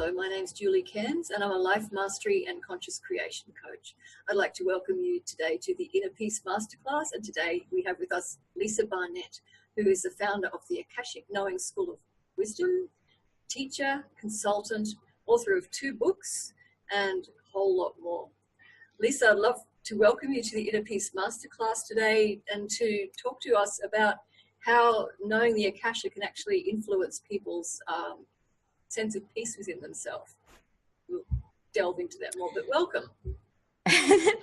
Hello, my name's Julie Cairnes and I'm a life mastery and conscious creation coach. I'd like to welcome you today to the Inner Peace Masterclass, and today we have with us Lisa Barnett, who is the founder of the Akashic Knowing School of Wisdom, teacher, consultant, author of 2 books and a whole lot more. Lisa, I'd love to welcome you to the Inner Peace Masterclass today and to talk to us about how knowing the Akasha can actually influence people's sense of peace within themselves. We'll delve into that more, but welcome.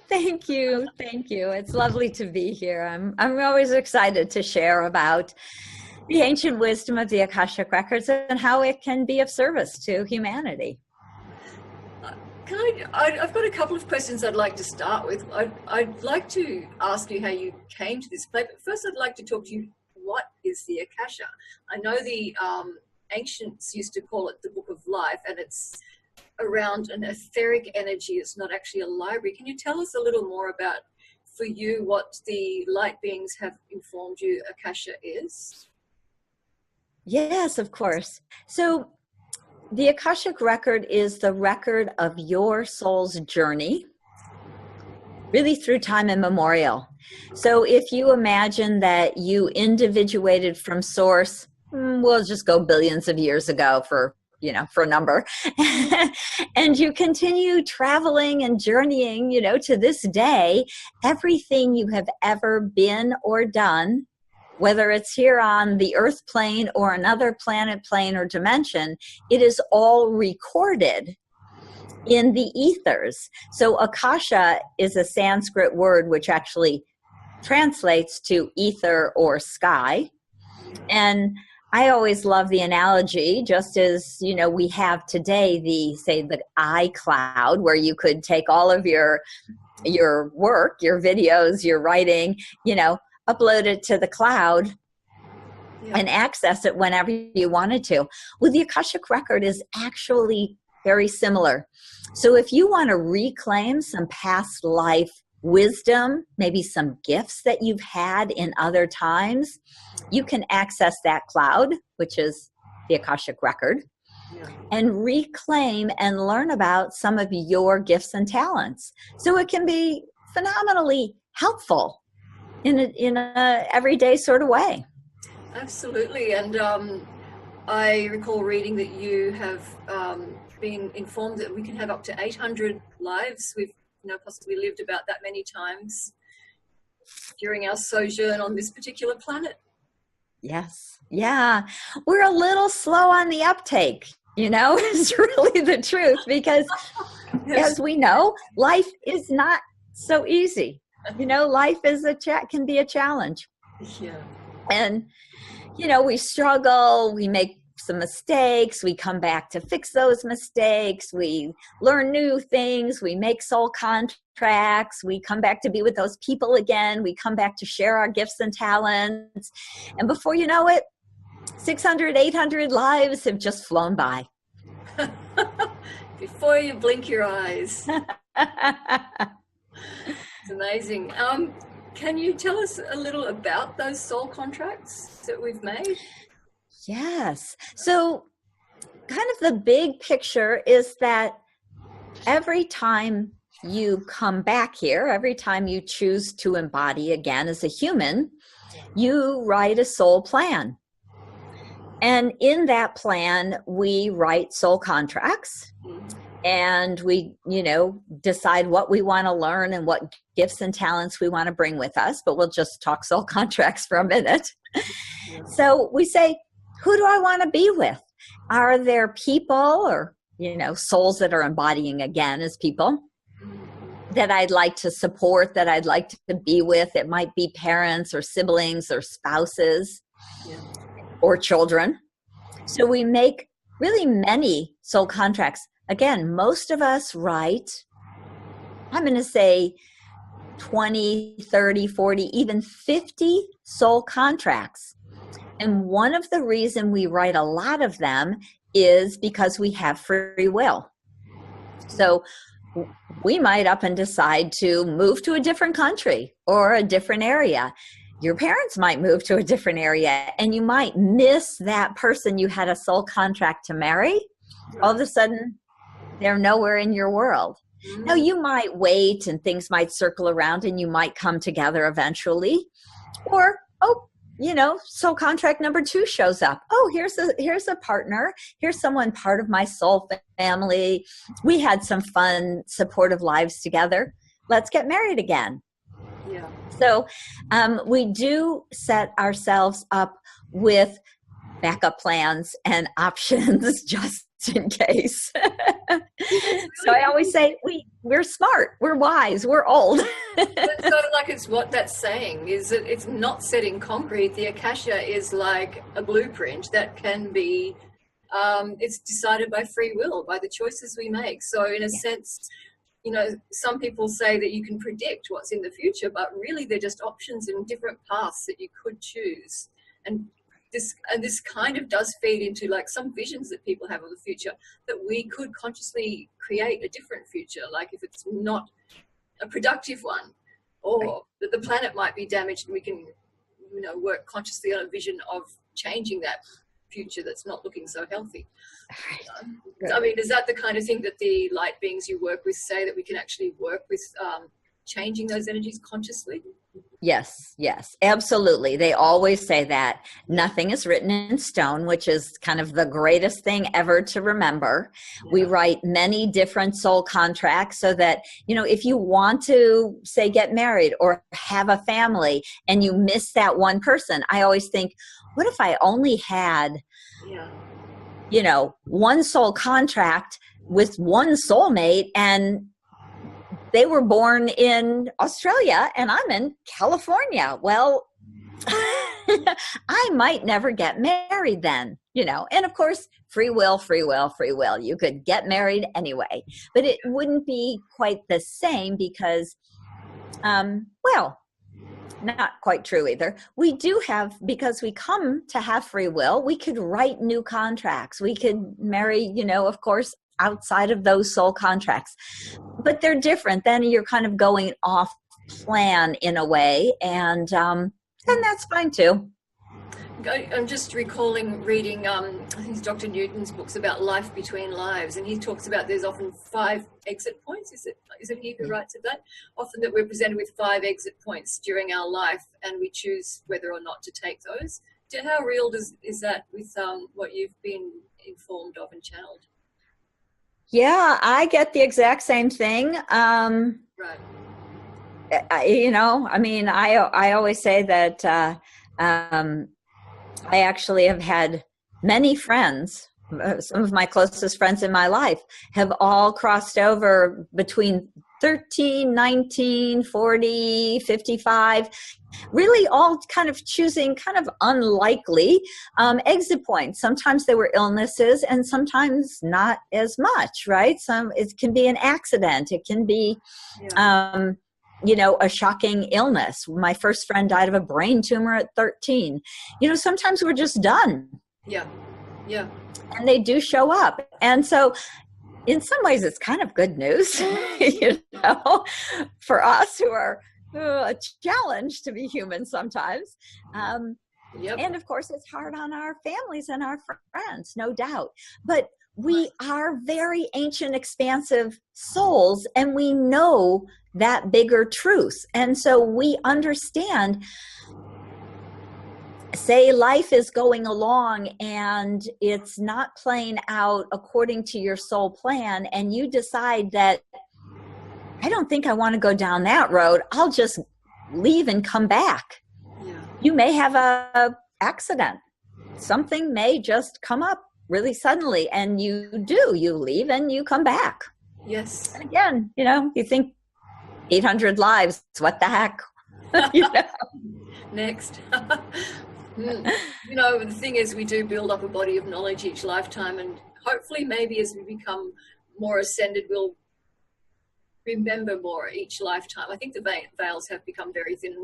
Thank you. Thank you. It's lovely to be here. I'm always excited to share about the ancient wisdom of the Akashic Records and how it can be of service to humanity. I've got a couple of questions I'd like to start with. I'd like to ask you how you came to this play, but first I'd like to talk to you, what is the Akasha? I know the ancients used to call it the Book of Life, and it's around an etheric energy. It's not actually a library. Can you tell us a little more about, for you, what the light beings have informed you Akasha is? Yes, of course. So the Akashic Record is the record of your soul's journey, really through time immemorial. So if you imagine that you individuated from source, we'll just go billions of years ago for a number, and you continue traveling and journeying, to this day, everything you have ever been or done, whether it's here on the earth plane or another planet, plane, or dimension, it is all recorded in the ethers. So Akasha is a Sanskrit word which actually translates to ether or sky. And I always love the analogy, just as, we have today the iCloud, where you could take all of your work, your videos, your writing, upload it to the cloud and access it whenever you wanted to. Well, the Akashic Record is actually very similar. So if you want to reclaim some past life wisdom, maybe some gifts that you've had in other times, you can access that cloud, which is the Akashic Record, and reclaim and learn about some of your gifts and talents. So it can be phenomenally helpful in a everyday sort of way. Absolutely. And I recall reading that you have been informed that we can have up to 800 lives. We've possibly lived about that many times during our sojourn on this particular planet. Yes. Yeah. We're a little slow on the uptake, is really the truth, because Yes. as we know, life is not so easy. Life is can be a challenge. Yeah. And, we struggle, we make some mistakes, we come back to fix those mistakes, we learn new things, we make soul contracts, we come back to be with those people again, we come back to share our gifts and talents, and before you know it, 600, 800 lives have just flown by. Before you blink your eyes. It's amazing. Can you tell us a little about those soul contracts that we've made? Yes. So kind of the big picture is that every time you come back here, every time you choose to embody again as a human, you write a soul plan. And in that plan, we write soul contracts. And we, decide what we want to learn and what gifts and talents we want to bring with us. But we'll just talk soul contracts for a minute. So we say, who do I want to be with? Are there people or, souls that are embodying again as people that I'd like to support, that I'd like to be with? It might be parents or siblings or spouses or children. So we make really many soul contracts. Again, most of us write, I'm going to say 20, 30, 40, even 50 soul contracts. And one of the reasons we write a lot of them is because we have free will. So we might up and decide to move to a different country or a different area. Your parents might move to a different area, and you might miss that person you had a soul contract to marry. all of a sudden they're nowhere in your world. Now you might wait and things might circle around and you might come together eventually. Or, oh, you know, soul contract number 2 shows up. Oh, here's a partner. Here's someone part of my soul family. We had some fun, supportive lives together. Let's get married again. Yeah. So we do set ourselves up with backup plans and options just in case. So I always say we're smart, we're wise, we're old. It's sort of like it's what that's saying is that it's not set in concrete. The Akasha is like a blueprint that can be, it's decided by free will, by the choices we make. So in a sense, you know, some people say that you can predict what's in the future, but really they're just options and different paths that you could choose. And this kind of does feed into like some visions that people have of the future, that we could consciously create a different future, like if it's not a productive one, or that the planet might be damaged, and we can, you know, work consciously on a vision of changing that future that's not looking so healthy. I mean, is that the kind of thing that the light beings you work with say, that we can actually work with changing those energies consciously? Yes, absolutely. They always say that nothing is written in stone, which is kind of the greatest thing ever to remember. Yeah. We write many different soul contracts so that, you know, if you want to, say, get married or have a family and you miss that one person, I always think, what if I only had, you know, one soul contract with one soulmate, and they were born in Australia and I'm in California. Well, I might never get married then, you know. And of course, free will. You could get married anyway, but it wouldn't be quite the same because, well, not quite true either. We do have, because we come to have free will, we could write new contracts. We could marry, you know, of course, outside of those soul contracts, but they're different. Then you're kind of going off plan in a way, and that's fine too. I'm just recalling reading, I think it's Dr. Newton's books about life between lives, and he talks about there's often 5 exit points. Is it he who writes of that? Often that we're presented with 5 exit points during our life, and we choose whether or not to take those. How real is that with what you've been informed of and channeled? Yeah, I get the exact same thing. Right. You know, I mean, I always say that I actually have had many friends. Some of my closest friends in my life have all crossed over between 13, 19, 40, 55, really all kind of choosing kind of unlikely exit points. Sometimes they were illnesses and sometimes not as much, right? It can be an accident. It can be, you know, a shocking illness. My first friend died of a brain tumor at 13. You know, sometimes we're just done. Yeah. And they do show up. And so in some ways, it's kind of good news, you know, for us who are a challenge to be human sometimes. And of course, it's hard on our families and our friends, no doubt. But we are very ancient, expansive souls, and we know that bigger truth. And so we understand, say life is going along and it's not playing out according to your soul plan, and you decide that, I don't think I want to go down that road, I'll just leave and come back. You may have a accident. Something may just come up really suddenly, and you leave and you come back. Yes. And again, you know, you think 800 lives, what the heck? You know? Next. You know, the thing is, we do build up a body of knowledge each lifetime, and hopefully maybe as we become more ascended, we'll remember more each lifetime. I think the veils have become very thin.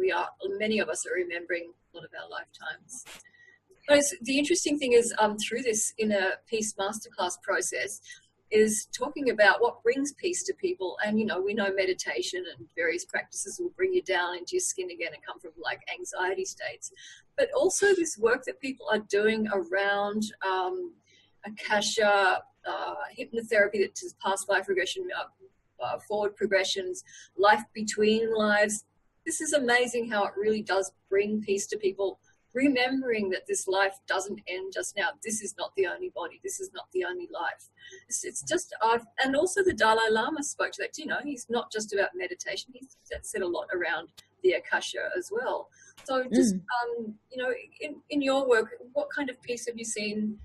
Many of us are remembering a lot of our lifetimes. But the interesting thing is, through this Inner Peace Masterclass process, is talking about what brings peace to people. And, you know, we know meditation and various practices will bring you down into your skin again and come from like anxiety states. But also this work that people are doing around Akasha, hypnotherapy that does past life regression, forward progressions, life between lives. This is amazing how it really does bring peace to people, remembering that this life doesn't end just now. This is not the only body. This is not the only life. It's just, and also the Dalai Lama spoke to that. You know, he's not just about meditation. He's said a lot around the Akasha as well. So just, you know, in your work, what kind of peace have you seen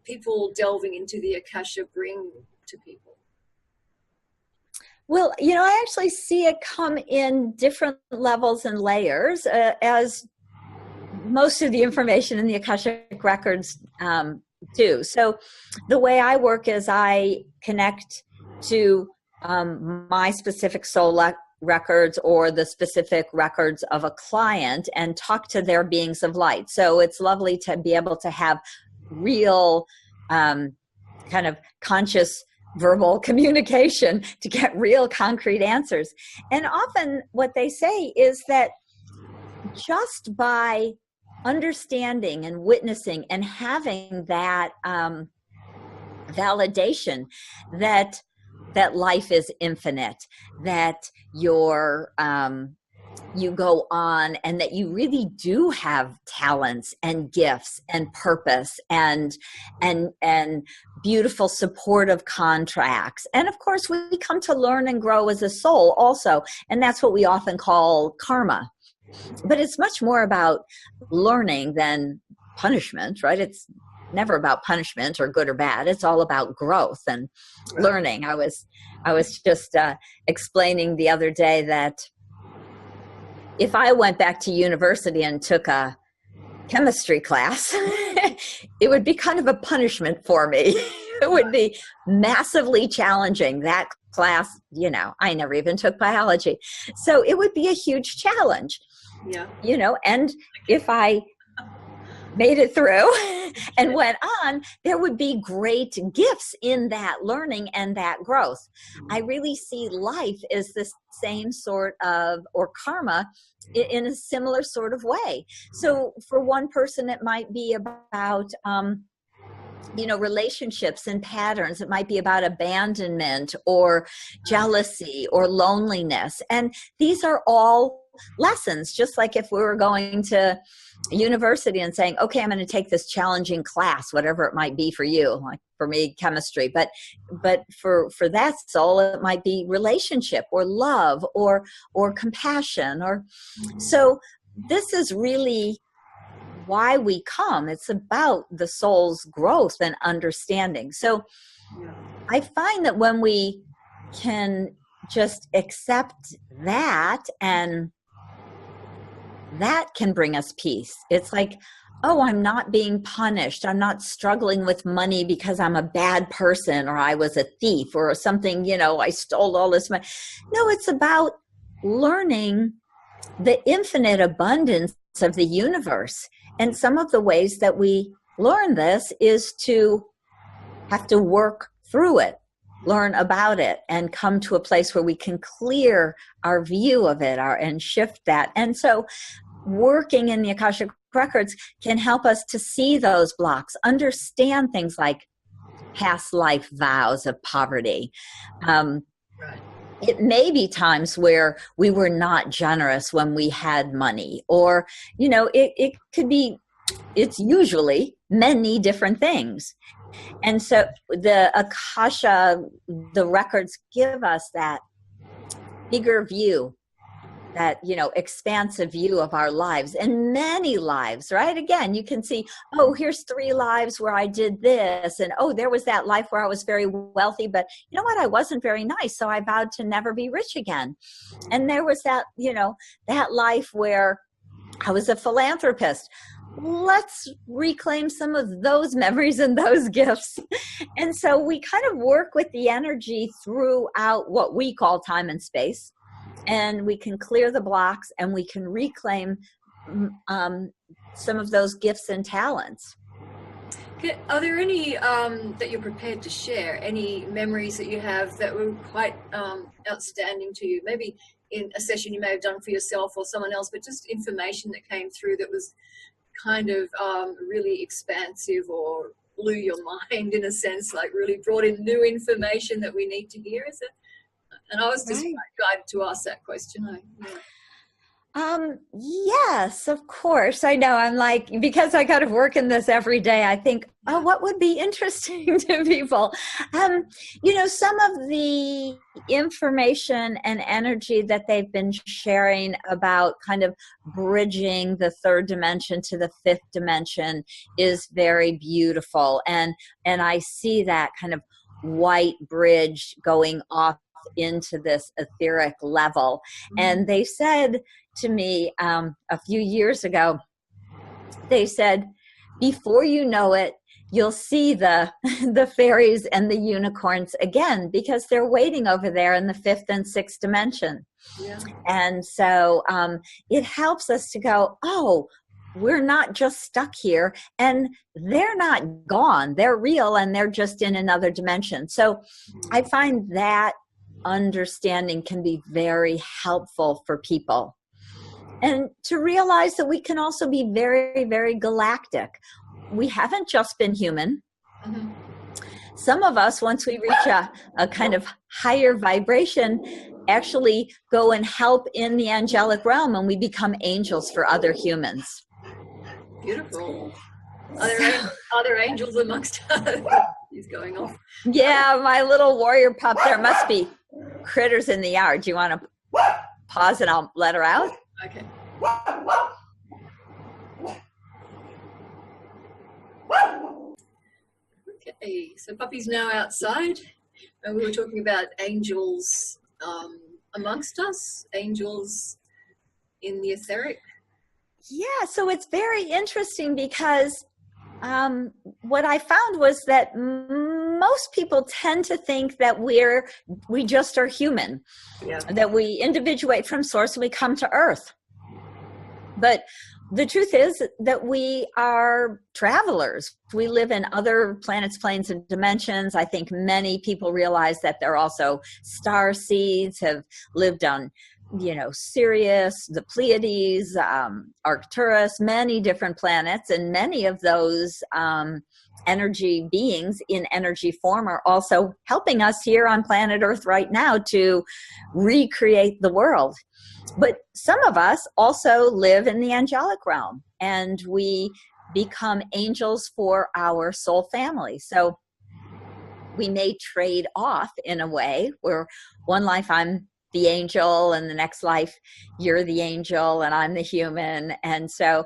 people delving into the Akasha bring to people? Well, you know, I actually see it come in different levels and layers, as most of the information in the Akashic Records do. So the way I work is I connect to my specific soul records or the specific records of a client and talk to their beings of light. So it's lovely to be able to have real kind of conscious verbal communication to get real concrete answers. And often what they say is that just by understanding and witnessing and having that validation that life is infinite, that you go on, and that you really do have talents and gifts and purpose and beautiful supportive contracts. And of course, we come to learn and grow as a soul also, and that's what we often call karma. But it's much more about learning than punishment, right? It's never about punishment or good or bad. It's all about growth and learning. I was just explaining the other day that if I went back to university and took a chemistry class, it would be kind of a punishment for me. It would be massively challenging. That class, you know, I never even took biology. So it would be a huge challenge. Yeah. You know, and if I made it through and went on, there would be great gifts in that learning and that growth. I really see life as the same sort of, or karma, in a similar sort of way. So for one person, it might be about, you know, relationships and patterns. It might be about abandonment or jealousy or loneliness. And these are all lessons, just like if we were going to university and saying, okay, I'm going to take this challenging class, whatever it might be for you, like for me, chemistry, but for that soul, it might be relationship or love or compassion. Or so this is really why we come. It's about the soul's growth and understanding. So I find that when we can just accept that, and that can bring us peace. It's like, oh, I'm not being punished. I'm not struggling with money because I'm a bad person or I was a thief or something, you know, I stole all this money. No, it's about learning the infinite abundance of the universe. And some of the ways that we learn this is to have to work through it, learn about it, and come to a place where we can clear our view of it and shift that. And so working in the Akashic Records can help us to see those blocks, understand things like past life vows of poverty. It may be times where we were not generous when we had money, or, you know, it could be, it's usually many different things. And so the Akasha, the records give us that bigger view, that, you know, expansive view of our lives and many lives, right? Again, you can see, oh, here's 3 lives where I did this. And, oh, there was that life where I was very wealthy, but you know what? I wasn't very nice. So I vowed to never be rich again. And there was that, you know, that life where I was a philanthropist. Let's reclaim some of those memories and those gifts. And so we kind of work with the energy throughout what we call time and space. And we can clear the blocks and we can reclaim some of those gifts and talents. Are there any that you're prepared to share? Any memories that you have that were quite outstanding to you? Maybe in a session you may have done for yourself or someone else, but just information that came through that was kind of really expansive or blew your mind in a sense, like really brought in new information that we need to hear? Is it? And I was just guided to ask that question. Yeah. Yes, of course. I know. I'm like, because I kind of work in this every day, I think, oh, what would be interesting to people? Some of the information and energy that they've been sharing about kind of bridging the third dimension to the fifth dimension is very beautiful. And I see that kind of white bridge going off into this etheric level. And they said to me a few years ago, they said, before you know it, you'll see the fairies and the unicorns again, because they're waiting over there in the fifth and sixth dimension. Yeah. And so it helps us to go, oh, we're not just stuck here, and they're not gone. They're real, and they're just in another dimension. So I find that understanding can be very helpful for people. And to realize that we can also be very, very galactic. We haven't just been human. Mm-hmm. Some of us, once we reach a kind of higher vibration, actually go and help in the angelic realm, and we become angels for other humans. Beautiful. Are there angels amongst us? He's going off. Yeah, my little warrior pup. There must be critters in the yard. Do you want to pause and I'll let her out? Okay. Okay, so Puppy's now outside, and we were talking about angels amongst us, angels in the etheric. Yeah, so it's very interesting because what I found was that most people tend to think that we just are human, that we individuate from source and we come to earth. But the truth is that we are travelers. We live in other planets, planes, and dimensions. I think many people realize that they're also star seeds, have lived on Sirius, the Pleiades, Arcturus, many different planets, and many of those energy beings in energy form are also helping us here on planet Earth right now to recreate the world. But some of us also live in the angelic realm, and we become angels for our soul family. So we may trade off in a way where one life I'm the angel, and the next life you're the angel and I'm the human. And so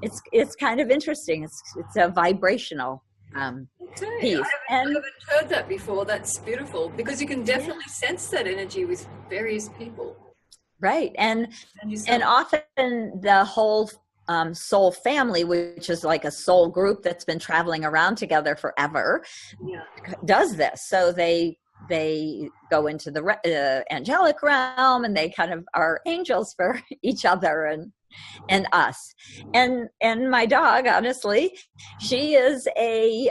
it's kind of interesting. It's a vibrational piece. I haven't heard that before. That's beautiful, because you can definitely sense that energy with various people. Right. And often the whole soul family, which is like a soul group that's been traveling around together forever, does this. So they go into the angelic realm, and they kind of are angels for each other and us. And my dog, honestly, she is a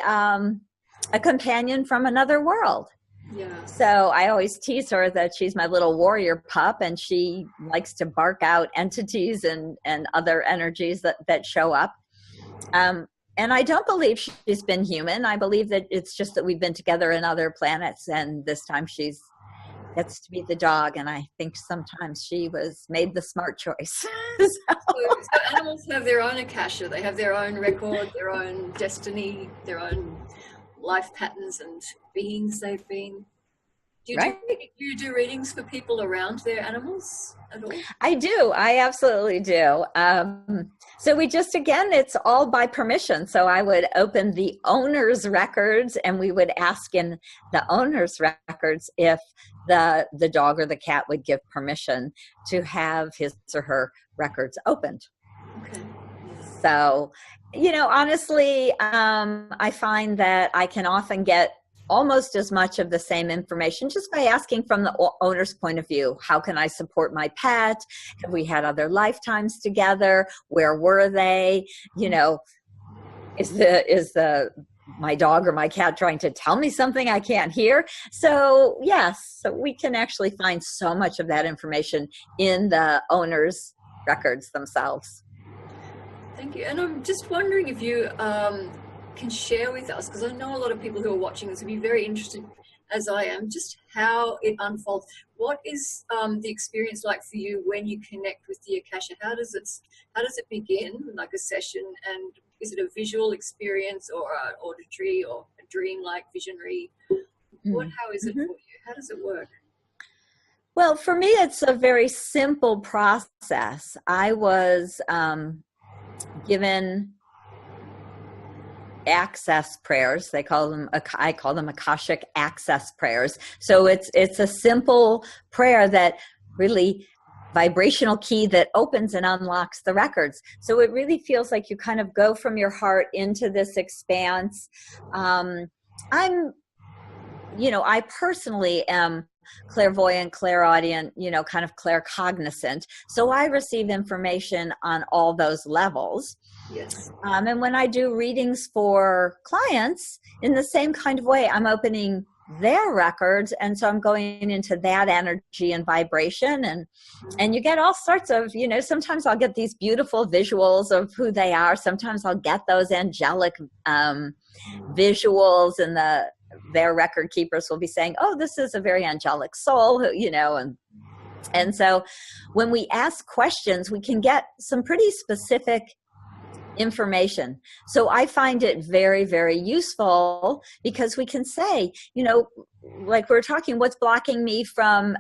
companion from another world. Yeah. So I always tease her that she's my little warrior pup, and she likes to bark out entities and other energies that show up. And I don't believe she's been human. I believe that it's just that we've been together in other planets, and this time she's gets to be the dog. And I think sometimes she was made the smart choice. So animals have their own Akasha. They have their own record, their own destiny, their own life patterns and beings they've been. Do you do readings for people around their animals at all? I do. I absolutely do. So we just, again, it's all by permission. So I would open the owner's records, and we would ask in the owner's records if the dog or the cat would give permission to have his or her records opened. Okay. So, honestly, I find that I can often get almost as much of the same information just by asking from the owner's point of view. How can I support my pet? Have we had other lifetimes together? Where were they? Is my dog or my cat trying to tell me something I can't hear? So yes, so we can actually find so much of that information in the owner's records themselves. Thank you. And I'm just wondering if you can share with us, because I know a lot of people who are watching this would be very interested, as I am, just how it unfolds. What is the experience like for you when you connect with the Akasha? How does it begin, like a session? And is it a visual experience or an auditory or a dream-like visionary? How is it for you? How does it work? Well, for me, it's a very simple process. I was given access prayers. I call them Akashic access prayers. So it's a simple prayer that really vibrational key that opens and unlocks the records. So it really feels like you kind of go from your heart into this expanse. I personally am clairvoyant, clairaudient, kind of claircognizant. So I receive information on all those levels. Yes. And when I do readings for clients, in the same kind of way, I'm opening their records, and so I'm going into that energy and vibration, and you get all sorts of, sometimes I'll get these beautiful visuals of who they are. Sometimes I'll get those angelic visuals, and their record keepers will be saying, oh, this is a very angelic soul, and so when we ask questions, we can get some pretty specific information. So I find it very, very useful, because we can say, like we're talking, what's blocking me from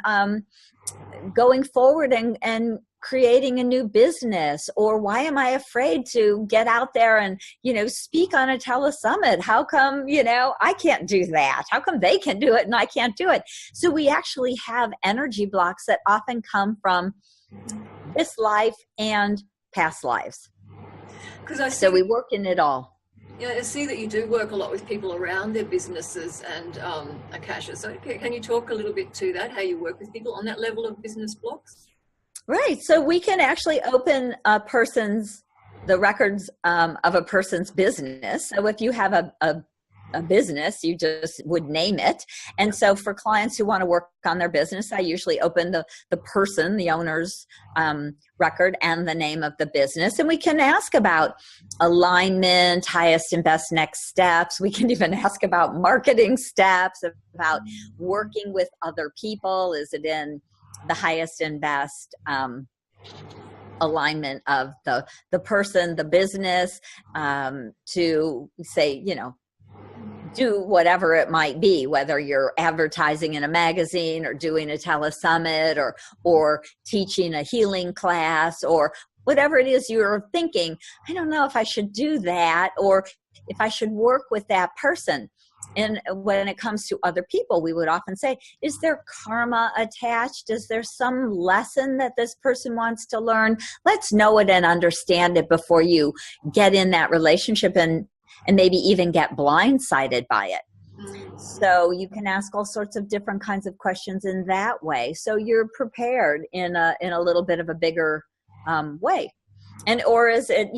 going forward and creating a new business, or why am I afraid to get out there and, speak on a telesummit? How come, I can't do that? How come they can do it and I can't do it? So we actually have energy blocks that often come from this life and past lives. So we work in it all. Yeah, I see that you do work a lot with people around their businesses and Akasha. So can you talk a little bit to that, how you work with people on that level of business blocks? Right. So we can actually open the records of a person's business. So if you have a business, you just would name it. And so for clients who want to work on their business, I usually open the person, the owner's record, and the name of the business. And we can ask about alignment, highest and best next steps. We can even ask about marketing steps, about working with other people. Is it in the highest and best alignment of the person, the business, to say, do whatever it might be, whether you're advertising in a magazine or doing a telesummit or teaching a healing class or whatever it is you're thinking. I don't know if I should do that, or if I should work with that person. And when it comes to other people, we would often say, is there karma attached? Is there some lesson that this person wants to learn? Let's know it and understand it before you get in that relationship and maybe even get blindsided by it. So you can ask all sorts of different kinds of questions in that way. So you're prepared in a little bit of a bigger way. Or is it,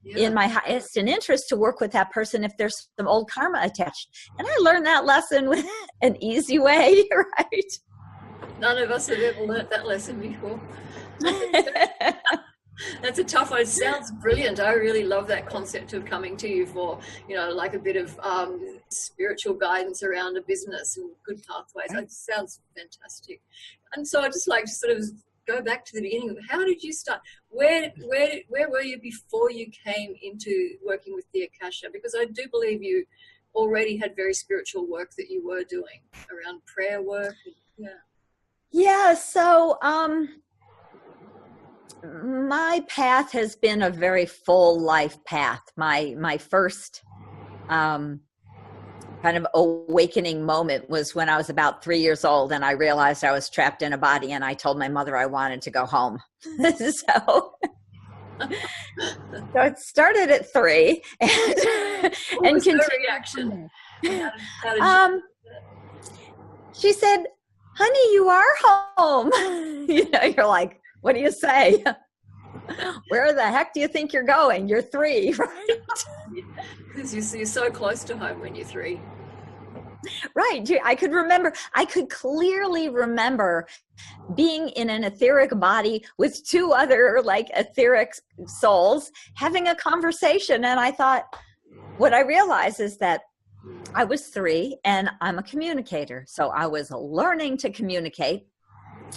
in my highest and interest to work with that person if there's some old karma attached? And I learned that lesson with an easy way, right? None of us have ever learned that lesson before. That's a tough one. It sounds brilliant. I really love that concept of coming to you for, like a bit of spiritual guidance around a business and good pathways. That sounds fantastic. And so I'd just like to sort of go back to the beginning. How did you start? Where were you before you came into working with the Akasha? Because I do believe you already had very spiritual work that you were doing around prayer work. Yeah. So, my path has been a very full life path. My first kind of awakening moment was when I was about 3 years old, and I realized I was trapped in a body, and I told my mother I wanted to go home. So it started at 3. What was her reaction? How did she said, honey, you are home. You're like, what do you say? Where the heck do you think you're going? You're 3, right? Because you're so close to home when you're 3. Right. I could clearly remember being in an etheric body with 2 other etheric souls having a conversation. And I thought, what I realized is that I was 3 and I'm a communicator. So I was learning to communicate.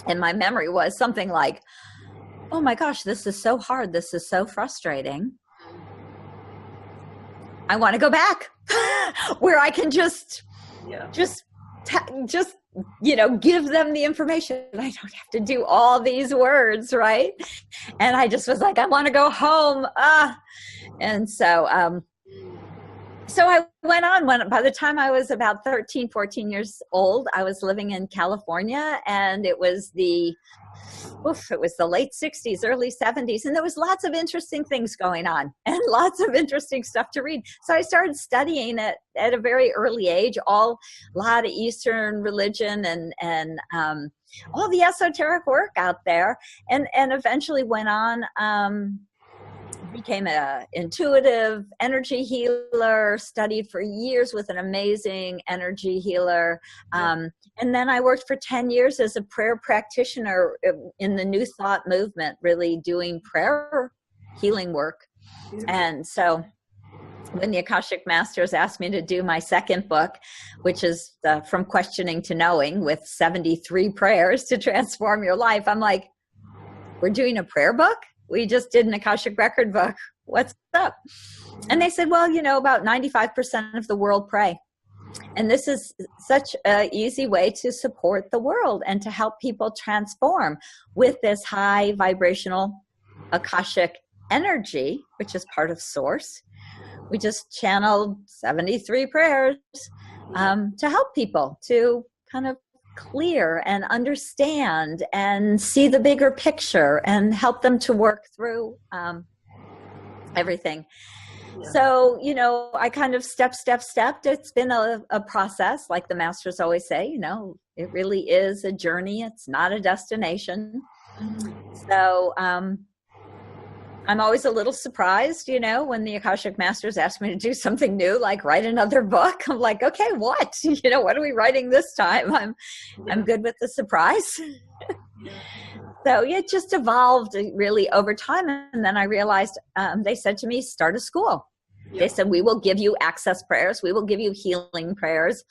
And my memory was something like, oh my gosh, this is so hard. This is so frustrating. I want to go back where I can just give them the information. I don't have to do all these words, right? And I just was like, I want to go home. And so I went on. By the time I was about 13, 14 years old, I was living in California, and it was the late 60s, early 70s, and there was lots of interesting things going on and lots of interesting stuff to read. So I started studying it at a very early age, a lot of Eastern religion and all the esoteric work out there, and eventually went on, became an intuitive energy healer, studied for years with an amazing energy healer. And then I worked for 10 years as a prayer practitioner in the New Thought movement, really doing prayer healing work. And so when the Akashic Masters asked me to do my second book, which is From Questioning to Knowing, with 73 prayers to transform your life, I'm like, we're doing a prayer book? We just did an Akashic record book. What's up? And they said, well, about 95% of the world pray. And this is such an easy way to support the world and to help people transform with this high vibrational Akashic energy, which is part of Source. We just channeled 73 prayers to help people to kind of clear and understand and see the bigger picture and help them to work through everything. Yeah. So, I kind of stepped. It's been a process, like the masters always say, it really is a journey. It's not a destination. Mm-hmm. So I'm always a little surprised, when the Akashic Masters ask me to do something new, like write another book. I'm like, okay, what? What are we writing this time? I'm good with the surprise. So it just evolved really over time. And then I realized they said to me, start a school. Yep. They said, we will give you access prayers. We will give you healing prayers.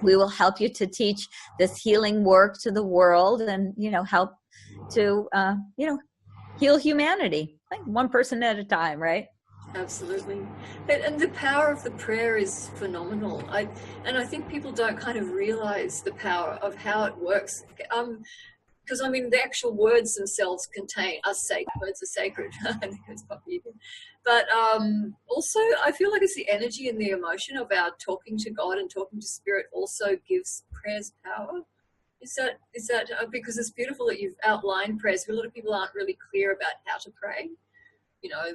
We will help you to teach this healing work to the world and, help to, heal humanity, like one person at a time, right? Absolutely. And the power of the prayer is phenomenal. I think people don't kind of realize the power of how it works. Because the actual words themselves words are sacred. I think it's probably, but also I feel like it's the energy and the emotion of our talking to God and talking to Spirit also gives prayers power. Is that because it's beautiful that you've outlined prayers, but a lot of people aren't really clear about how to pray.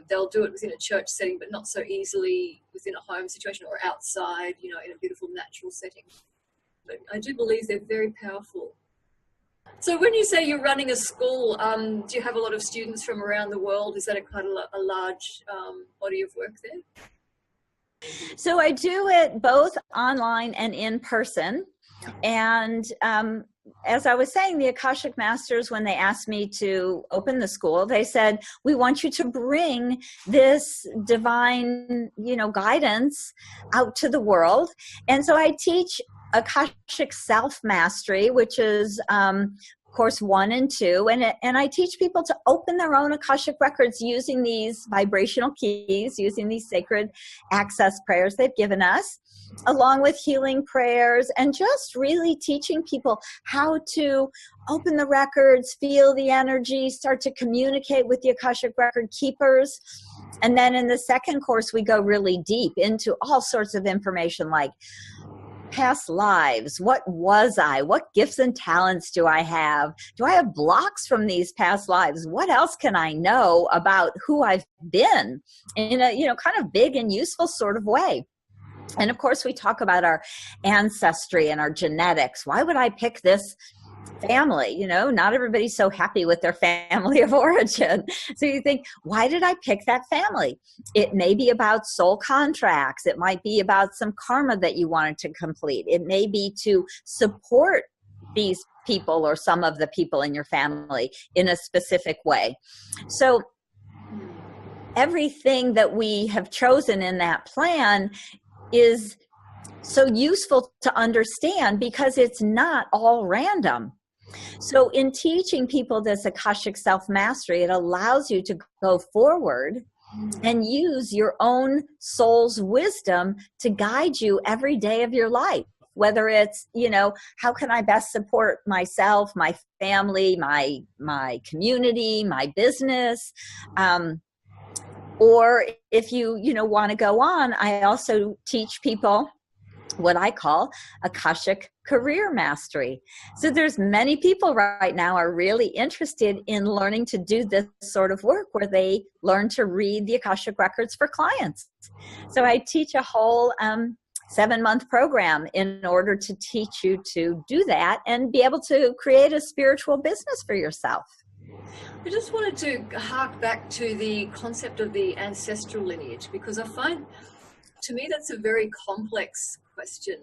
They'll do it within a church setting, but not so easily within a home situation or outside, in a beautiful natural setting. But I do believe they're very powerful. So when you say you're running a school, do you have a lot of students from around the world? Is that quite a large body of work there? So I do it both online and in person. And as I was saying, the Akashic Masters, when they asked me to open the school, they said, we want you to bring this divine, guidance out to the world. And so I teach Akashic Self-Mastery, which is course 1 and 2, and I teach people to open their own Akashic records using these vibrational keys, using these sacred access prayers they've given us, along with healing prayers, and just really teaching people how to open the records, feel the energy, start to communicate with the Akashic record keepers. And then in the second course, we go really deep into all sorts of information like past lives. What was I? What gifts and talents do I have? Do I have blocks from these past lives? What else can I know about who I've been in a, kind of big and useful sort of way? And of course, we talk about our ancestry and our genetics. Why would I pick this family? Not everybody's so happy with their family of origin. So you think, why did I pick that family? It may be about soul contracts. It might be about some karma that you wanted to complete. It may be to support these people or some of the people in your family in a specific way. So everything that we have chosen in that plan is so useful to understand because it's not all random. So in teaching people this Akashic self-mastery, it allows you to go forward and use your own soul's wisdom to guide you every day of your life. Whether it's, you know, how can I best support myself, my family, my community, my business, or if you want to go on, I also teach people what I call Akashic career mastery. So there's many people right now are really interested in learning to do this sort of work where they learn to read the Akashic Records for clients. So I teach a whole 7-month program in order to teach you to do that and be able to create a spiritual business for yourself. I just wanted to hark back to the concept of the ancestral lineage, because I find, to me, that's a very complex question.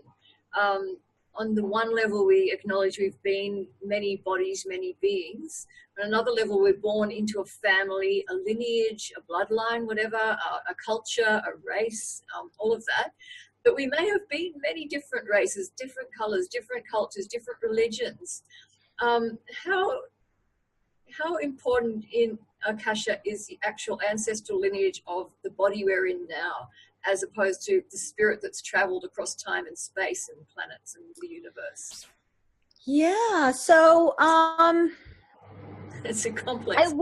On the one level, we acknowledge we've been many bodies, many beings. On another level, we're born into a family, a lineage, a bloodline, whatever, a culture, a race, all of that. But we may have been many different races, different colors, different cultures, different religions. How important in Akasha is the actual ancestral lineage of the body we're in now, as opposed to the spirit that's traveled across time and space and planets and the universe? Yeah, so it's a complex. I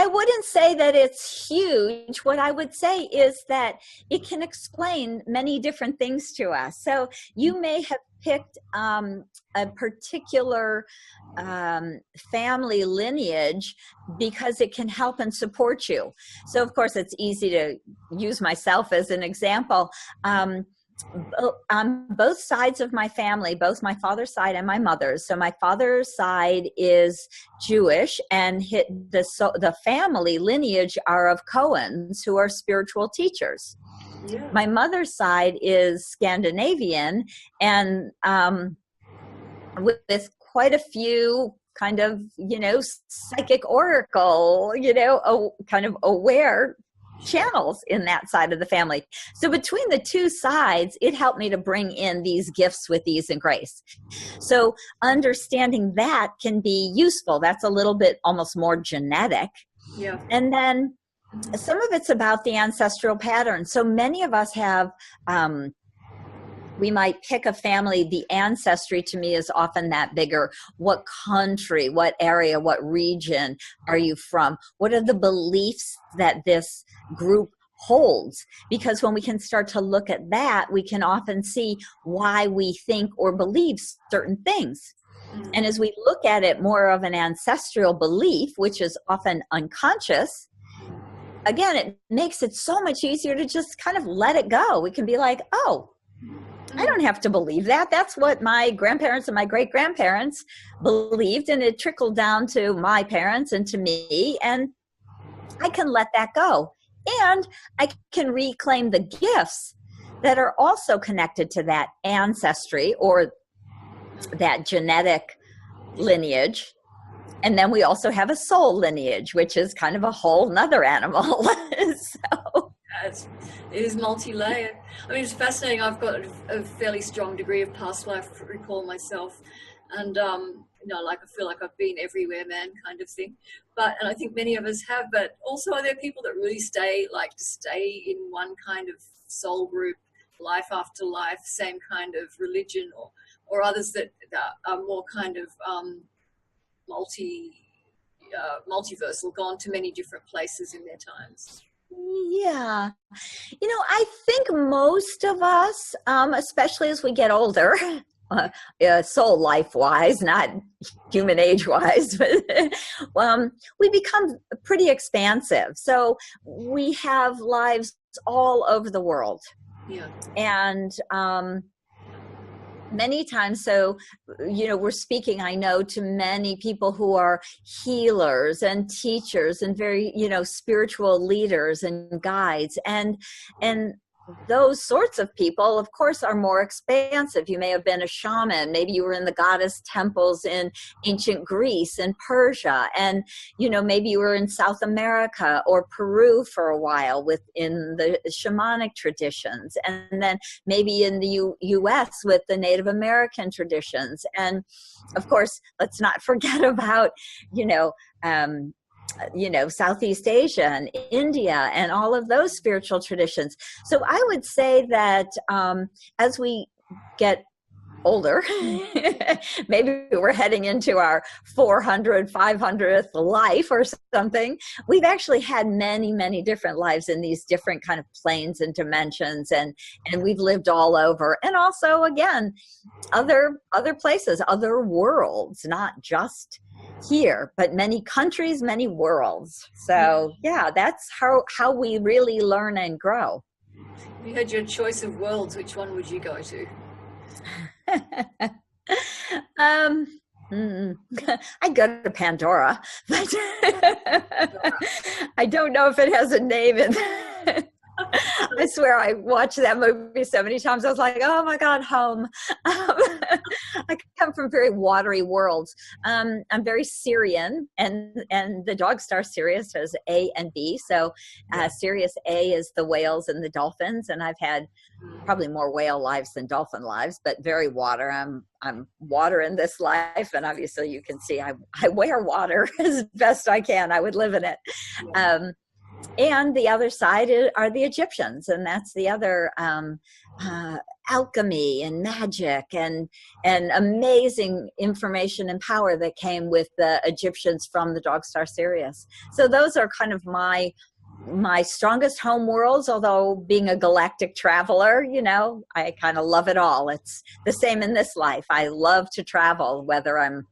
wouldn't say that it's huge. What I would say is that it can explain many different things to us. So you may have picked a particular family lineage because it can help and support you. So of course it's easy to use myself as an example. On both sides of my family, both my father's side and my mother's. So my father's side is Jewish, and the family lineage are of Cohens, who are spiritual teachers. Yeah. My mother's side is Scandinavian, and with quite a few kind of, psychic oracle, kind of aware channels in that side of the family. So between the two sides, it helped me to bring in these gifts with ease and grace. So understanding that can be useful. That's a little bit almost more genetic. Yeah. And then some of it's about the ancestral pattern. So many of us have, we might pick a family. The ancestry to me is often that bigger. What country, what area, what region are you from? What are the beliefs that this group holds? Because when we can start to look at that, we can often see why we think or believe certain things. And as we look at it more of an ancestral belief, which is often unconscious, again, it makes it so much easier to just kind of let it go. We can be like, oh, I don't have to believe that. That's what my grandparents and my great-grandparents believed, and it trickled down to my parents and to me, and I can let that go. And I can reclaim the gifts that are also connected to that ancestry or that genetic lineage. And then we also have a soul lineage, which is kind of a whole nother animal. So it is multi-layered. I mean, it's fascinating. I've got a fairly strong degree of past life recall myself, and I feel like I've been everywhere, man, kind of thing. And I think many of us have. But also, are there people that really stay in one kind of soul group, life after life, same kind of religion, or others that are more kind of multiversal, gone to many different places in their times? Yeah. I think most of us, especially as we get older, soul life-wise, not human age-wise, but we become pretty expansive. So we have lives all over the world. Yeah. And many times, so, we're speaking, I know, to many people who are healers and teachers and very, spiritual leaders and guides. And those sorts of people, of course, are more expansive. You may have been a shaman. Maybe you were in the goddess temples in ancient Greece and Persia. And, you know, maybe you were in South America or Peru for a while within the shamanic traditions. And then maybe in the US with the Native American traditions. And of course, let's not forget about, Southeast Asia and India and all of those spiritual traditions. So I would say that as we get older, maybe we're heading into our 400, 500th life or something, we've actually had many, many different lives in these different kind of planes and dimensions, and we've lived all over. And also, again, other places, other worlds, not just here, but many countries, many worlds. So yeah, that's how we really learn and grow. If you had your choice of worlds, which one would you go to? I go to Pandora, but I don't know if it has a name in I swear I watched that movie so many times. I was like, oh my God, home. I come from very watery worlds. I'm very Syrian, and the dog star Sirius has A and B. So Sirius A is the whales and the dolphins, and I've had probably more whale lives than dolphin lives, but very water. I'm water in this life, and obviously you can see I wear water as best I can. I would live in it. And the other side are the Egyptians, and that's the other alchemy and magic and amazing information and power that came with the Egyptians from the dog star Sirius. So those are kind of my strongest home worlds, although being a galactic traveler, I kind of love it all. It's the same in this life. I love to travel, whether I'm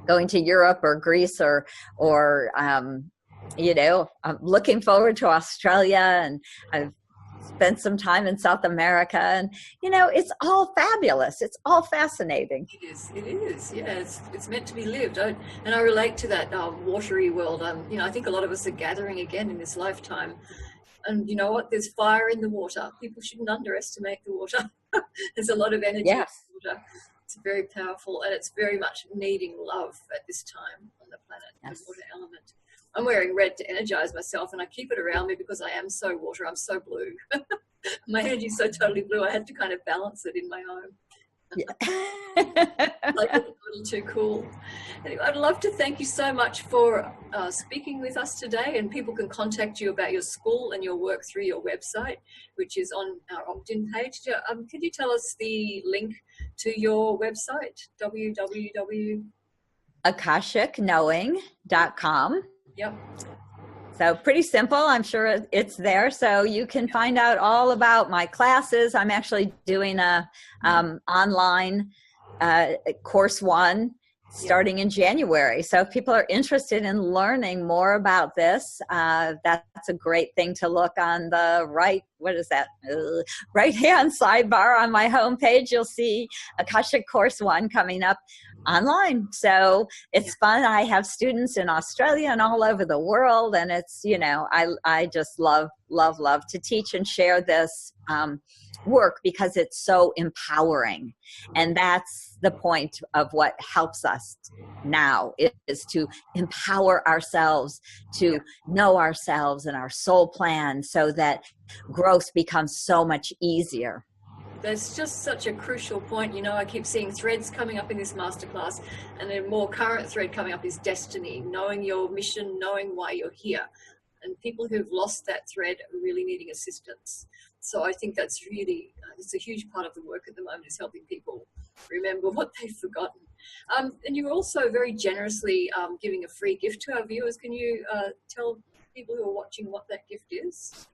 going to Europe or Greece or I'm looking forward to Australia, and I've spent some time in South America, and it's all fabulous. It's all fascinating. It is. Yeah, it's meant to be lived. And I relate to that watery world. I think a lot of us are gathering again in this lifetime. And you know what? There's fire in the water. People shouldn't underestimate the water. There's a lot of energy in the water. It's very powerful, and it's very much needing love at this time on the planet. Yes. The water element. I'm wearing red to energize myself, and I keep it around me because I am so water. I'm so blue. My energy is so totally blue. I had to kind of balance it in my home. Like a little too cool. Anyway, I'd love to thank you so much for speaking with us today, and people can contact you about your school and your work through your website, which is on our opt-in page. Could you tell us the link to your website? akashicknowing.com. Yep. So pretty simple. I'm sure it's there. So you can find out all about my classes. I'm actually doing a online course 1 starting in January. So if people are interested in learning more about this, that's a great thing to look on the right-hand sidebar on my homepage. You'll see Akashic Course 1 coming up online. So it's fun. I have students in Australia and all over the world, and it's, I just love to teach and share this work because it's so empowering. And that's the point of what helps us now, is to empower ourselves, to know ourselves and our soul plan, so that growth becomes so much easier. That's just such a crucial point. I keep seeing threads coming up in this masterclass, and a more current thread coming up is destiny, knowing your mission, knowing why you're here. And people who've lost that thread are really needing assistance. So I think that's really, it's a huge part of the work at the moment, is helping people remember what they've forgotten. And you're also very generously giving a free gift to our viewers. Can you tell people who are watching what that gift is?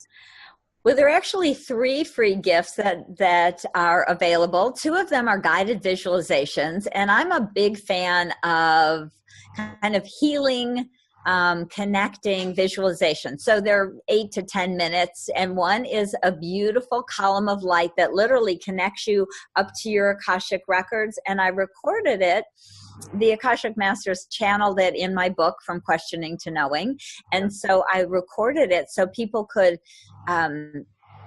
Well, there are actually 3 free gifts that are available. 2 of them are guided visualizations, and I'm a big fan of kind of healing, connecting visualization. So they're 8 to 10 minutes, and one is a beautiful column of light that literally connects you up to your Akashic records, and I recorded it. The Akashic Masters channeled it in my book, From Questioning to Knowing, and so I recorded it so people could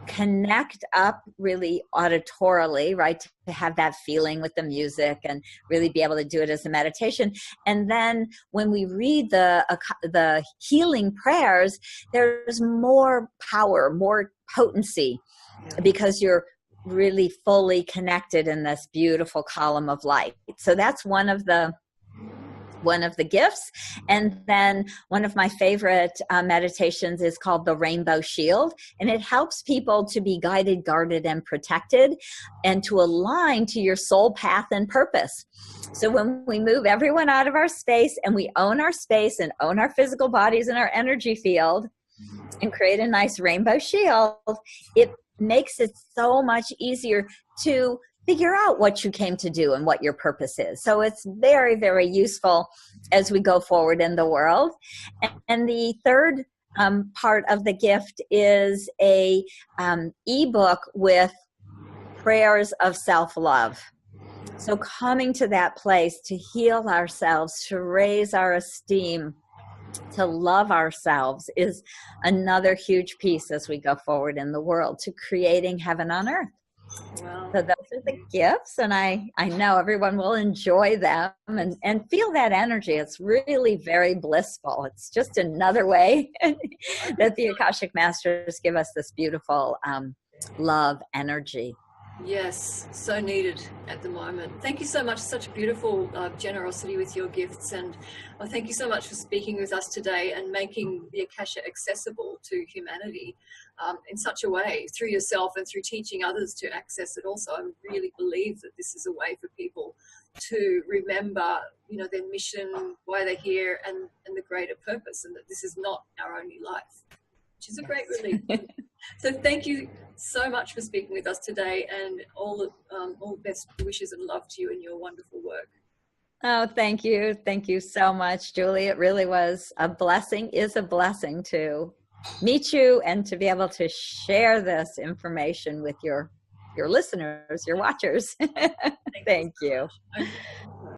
connect up really auditorily, right? To have that feeling with the music and really be able to do it as a meditation. And then when we read the healing prayers, there's more power, more potency, because you're really fully connected in this beautiful column of light. So that's one of the gifts. And then one of my favorite meditations is called the Rainbow Shield. And it helps people to be guided, guarded, and protected, and to align to your soul path and purpose. So when we move everyone out of our space and we own our space and own our physical bodies and our energy field and create a nice rainbow shield, it makes it so much easier to figure out what you came to do and what your purpose is. So it's very, very useful as we go forward in the world. And the third part of the gift is a ebook with prayers of self-love. So coming to that place to heal ourselves, to raise our esteem, to love ourselves is another huge piece as we go forward in the world to creating heaven on earth. Wow. So those are the gifts, and I know everyone will enjoy them and feel that energy. It's really very blissful. It's just another way that the Akashic Masters give us this beautiful love energy. Yes, so needed at the moment. Thank you so much. Such beautiful generosity with your gifts. And thank you so much for speaking with us today and making the Akasha accessible to humanity in such a way, through yourself and through teaching others to access it also. I really believe that this is a way for people to remember, their mission, why they're here, and the greater purpose, and that this is not our only life, which is a great relief. So thank you so much for speaking with us today, and all the best wishes and love to you in your wonderful work. Oh, thank you. Thank you so much, Julie. It really was a blessing to meet you and to be able to share this information with your listeners, your watchers. Thank you.